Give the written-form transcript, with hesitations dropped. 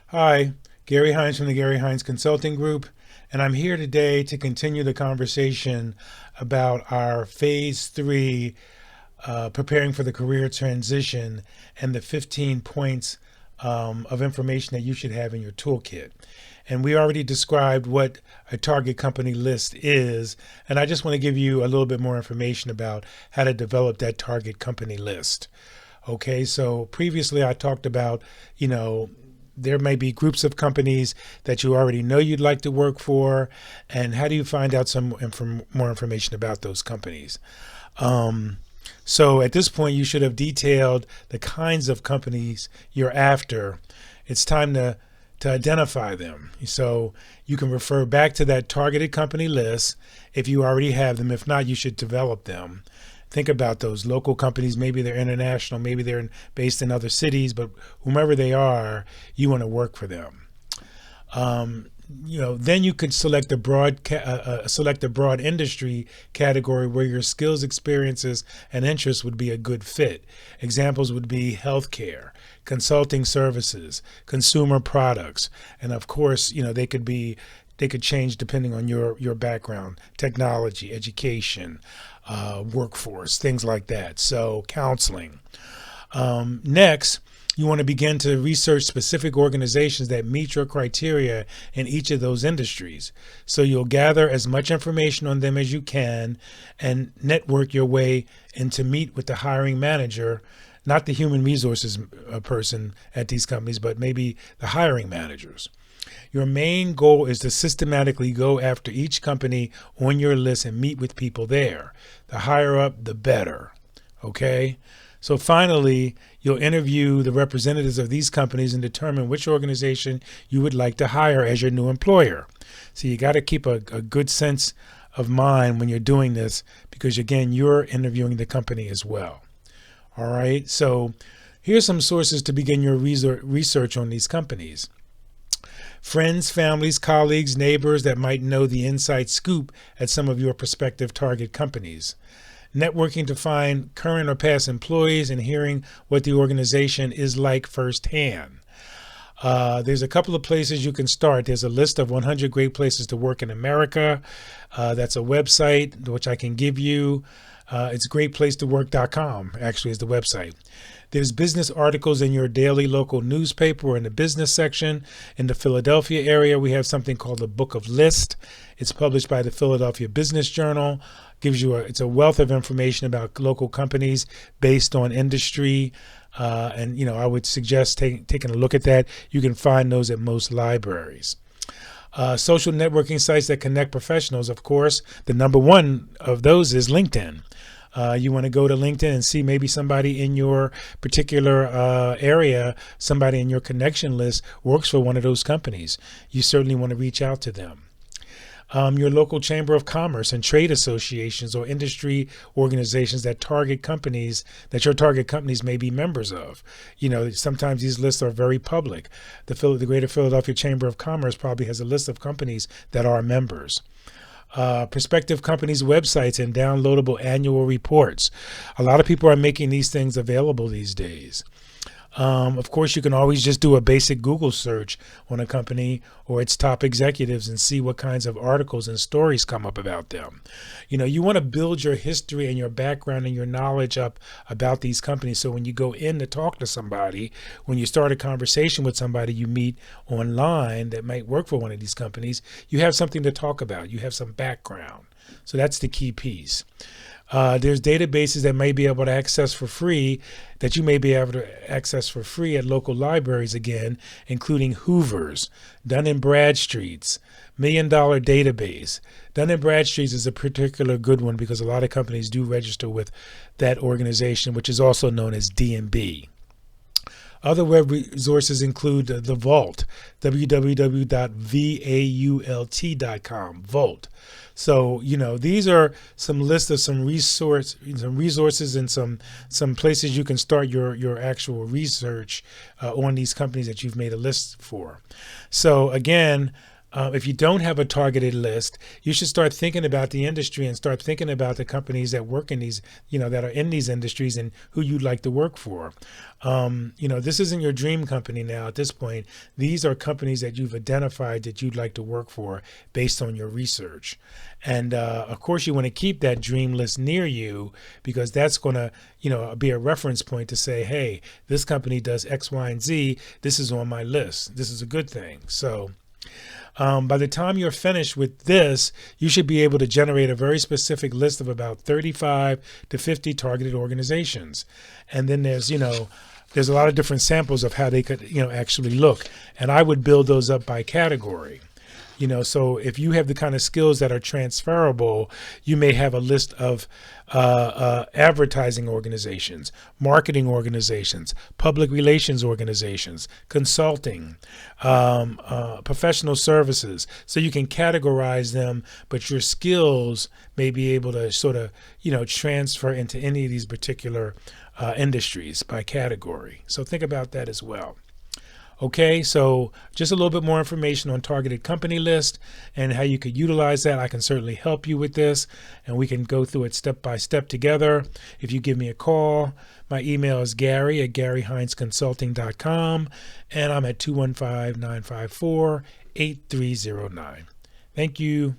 Hi, Gary Hines from the Gary Hines Consulting Group, and I'm here today to continue the conversation about our Phase 3 preparing for the career transition and the 15 points of information that you should have in your toolkit. And we already described what a target company list is, and I just want to give you a little bit more information about how to develop that target company list. Okay, so previously I talked about, you know, there may be groups of companies that you already know you'd like to work for, and how do you find out more information about those companies? Um, so at this point, you should have detailed the kinds of companies you're after. It's time to identify them. So you can refer back to that targeted company list if you already have them. If not, you should develop them. Think about those local companies. Maybe they're international, maybe they're based in other cities, but whomever they are, you want to work for them. Then you could select a broad industry category where your skills, experiences, and interests would be a good fit. Examples would be healthcare, consulting services, consumer products, and of course, they could change depending on your background, technology, education, workforce, things like that. So counseling. Next, you want to begin to research specific organizations that meet your criteria in each of those industries. So you'll gather as much information on them as you can and network your way and to meet with the hiring manager, not the human resources person at these companies, but maybe the hiring managers. Your main goal is to systematically go after each company on your list and meet with people there. The higher up, the better. Okay? So finally, you'll interview the representatives of these companies and determine which organization you would like to hire as your new employer. So you got to keep a good sense of mind when you're doing this because, again, you're interviewing the company as well. All right? So here's some sources to begin your research on these companies. Friends, families, colleagues, neighbors that might know the inside scoop at some of your prospective target companies. Networking to find current or past employees and hearing what the organization is like firsthand. There's a couple of places you can start. There's a list of 100 great places to work in America. That's a website which I can give you. It's greatplacetowork.com, actually, is the website. There's business articles in your daily local newspaper or in the business section. In the Philadelphia area, we have something called the Book of List. It's published by the Philadelphia Business Journal. It's a wealth of information about local companies based on industry. I would suggest taking a look at that. You can find those at most libraries. Social networking sites that connect professionals, of course, the number one of those is LinkedIn. You want to go to LinkedIn and see maybe somebody in your particular area, somebody in your connection list works for one of those companies. You certainly want to reach out to them. Your local chamber of commerce and trade associations or industry organizations that your target companies may be members of. Sometimes these lists are very public. The Greater Philadelphia Chamber of Commerce probably has a list of companies that are members. Prospective companies' websites and downloadable annual reports. A lot of people are making these things available these days. Of course, you can always just do a basic Google search on a company or its top executives and see what kinds of articles and stories come up about them. You want to build your history and your background and your knowledge up about these companies. So when you go in to talk to somebody, when you start a conversation with somebody you meet online that might work for one of these companies, you have something to talk about. You have some background. So that's the key piece. There's databases that may be able to access for free, that you may be able to access for free at local libraries again, including Hoover's, Dun & Bradstreet's, $1 Million Database. Dun & Bradstreet's is a particular good one because a lot of companies do register with that organization, which is also known as D&B. Other web resources include the Vault, www.vault.com, Vault. So, these are some lists of some resources and some places you can start your actual research on these companies that you've made a list for. So again, If you don't have a targeted list, you should start thinking about the industry and start thinking about the companies that work in these, that are in these industries and who you'd like to work for. This isn't your dream company now at this point. These are companies that you've identified that you'd like to work for based on your research. And of course, you want to keep that dream list near you, because that's going to, be a reference point to say, hey, this company does X, Y, and Z. This is on my list. This is a good thing. So by the time you're finished with this, you should be able to generate a very specific list of about 35 to 50 targeted organizations. And then there's a lot of different samples of how they could, actually look. And I would build those up by category. So if you have the kind of skills that are transferable, you may have a list of advertising organizations, marketing organizations, public relations organizations, consulting, professional services. So you can categorize them, but your skills may be able to sort of, transfer into any of these particular industries by category. So think about that as well. Okay, so just a little bit more information on targeted company list and how you could utilize that. I can certainly help you with this, and we can go through it step by step together. If you give me a call, my email is Gary@GaryHeinzConsulting.com, and I'm at 215-954-8309. Thank you.